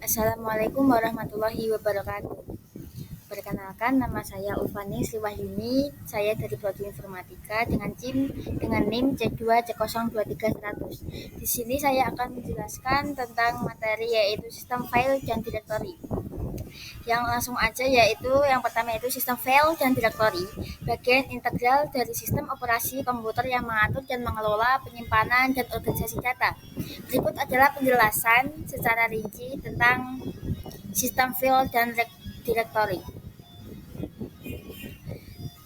Assalamualaikum warahmatullahi wabarakatuh. Perkenalkan, nama saya Ulfani Sriwahyuni. Saya dari Prodi Informatika dengan NIM C2C02300. Di sini saya akan menjelaskan tentang materi yaitu sistem file dan directory. Yang langsung aja yaitu yang pertama yaitu sistem file dan directory, bagian integral dari sistem operasi komputer yang mengatur dan mengelola penyimpanan dan organisasi data. Berikut adalah penjelasan secara rinci tentang sistem file dan directory.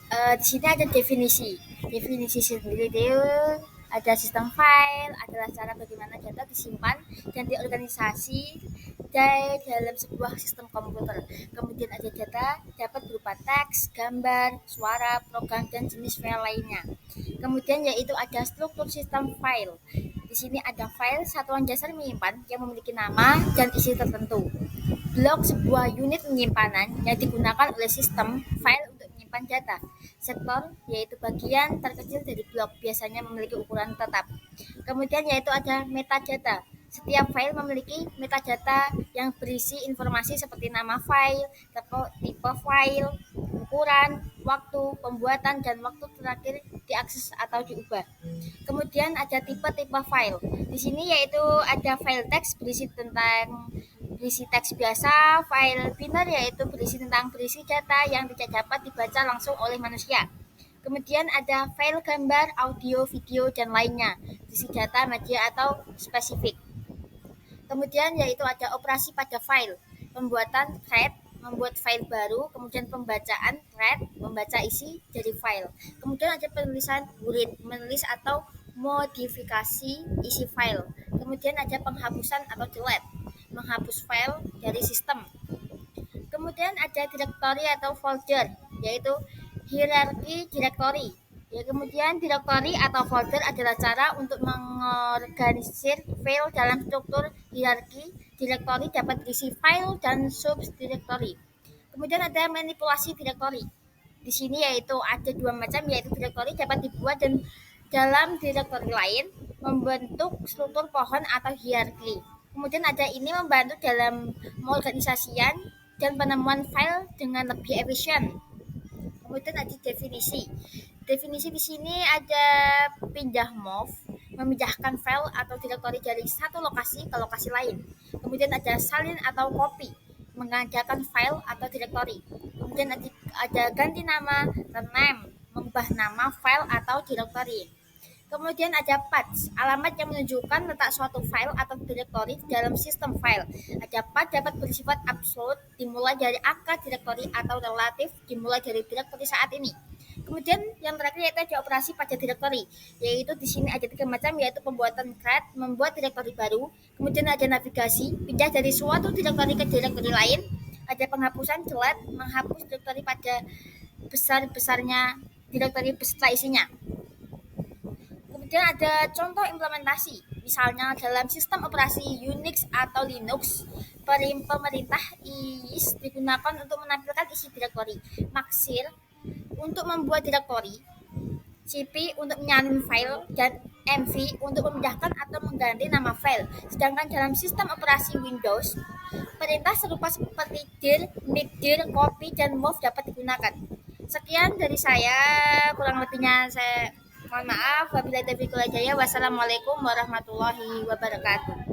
Di sini ada definisi. Definisi sendiri itu ada sistem file adalah cara bagaimana data disimpan dan diorganisasi dalam sebuah sistem komputer. Kemudian ada data dapat berupa teks, gambar, suara, program, dan jenis file lainnya. Kemudian yaitu ada struktur sistem file. Di sini ada file satuan dasar menyimpan yang memiliki nama dan isi tertentu. Blok sebuah unit penyimpanan yang digunakan oleh sistem file untuk menyimpan data. Sektor yaitu bagian terkecil dari blok, biasanya memiliki ukuran tetap. Kemudian yaitu ada metadata. Setiap file memiliki metadata yang berisi informasi seperti nama file, tipe file, ukuran, waktu pembuatan, dan waktu terakhir diakses atau diubah. Kemudian ada tipe-tipe file. Di sini yaitu ada file teks berisi teks biasa, file binary yaitu berisi data yang tidak dapat dibaca langsung oleh manusia. Kemudian ada file gambar, audio, video, dan lainnya, berisi data, media, atau spesifik. Kemudian yaitu ada operasi pada file, pembuatan thread, membuat file baru, kemudian pembacaan thread, membaca isi dari file. Kemudian ada penulisan read, menulis atau modifikasi isi file. Kemudian ada penghapusan atau delete, menghapus file dari sistem. Kemudian ada directory atau folder, yaitu hierarki directory. Ya, kemudian directory atau folder adalah cara untuk mengorganisir file dalam struktur hierarki. Directory dapat berisi file dan subdirectory. Kemudian ada manipulasi directory. Di sini yaitu ada dua macam, yaitu directory dapat dibuat dan dalam directory lain membentuk struktur pohon atau hierarki. Kemudian ada ini membantu dalam pengorganisasian dan penemuan file dengan lebih efisien. Kemudian ada definisi. Definisi di sini ada move, memindahkan file atau directory dari satu lokasi ke lokasi lain. Kemudian ada salin atau copy, mengadakan file atau directory. Kemudian ada ganti nama, rename, mengubah nama file atau directory. Kemudian ada path, alamat yang menunjukkan letak suatu file atau directory dalam sistem file. Ada path dapat bersifat absolut, dimulai dari angka directory, atau relatif, dimulai dari directory saat ini. Kemudian yang terakhir yaitu ada operasi pada directory, yaitu di sini ada tiga macam, yaitu pembuatan thread, membuat directory baru. Kemudian ada navigasi, pindah dari suatu directory ke directory lain. Ada penghapusan, delete, menghapus directory pada besar-besarnya directory beserta isinya. Kemudian ada contoh implementasi, misalnya dalam sistem operasi Unix atau Linux, pemerintah IIS digunakan untuk menampilkan isi directory, Maxir untuk membuat directory, cp untuk menyalin file, dan mv untuk memindahkan atau mengganti nama file. Sedangkan dalam sistem operasi Windows, perintah serupa seperti dir, mkdir, copy, dan move dapat digunakan. Sekian dari saya, kurang lebihnya saya mohon maaf. Wabillahi taufiq wal hidayah. Wassalamualaikum warahmatullahi wabarakatuh.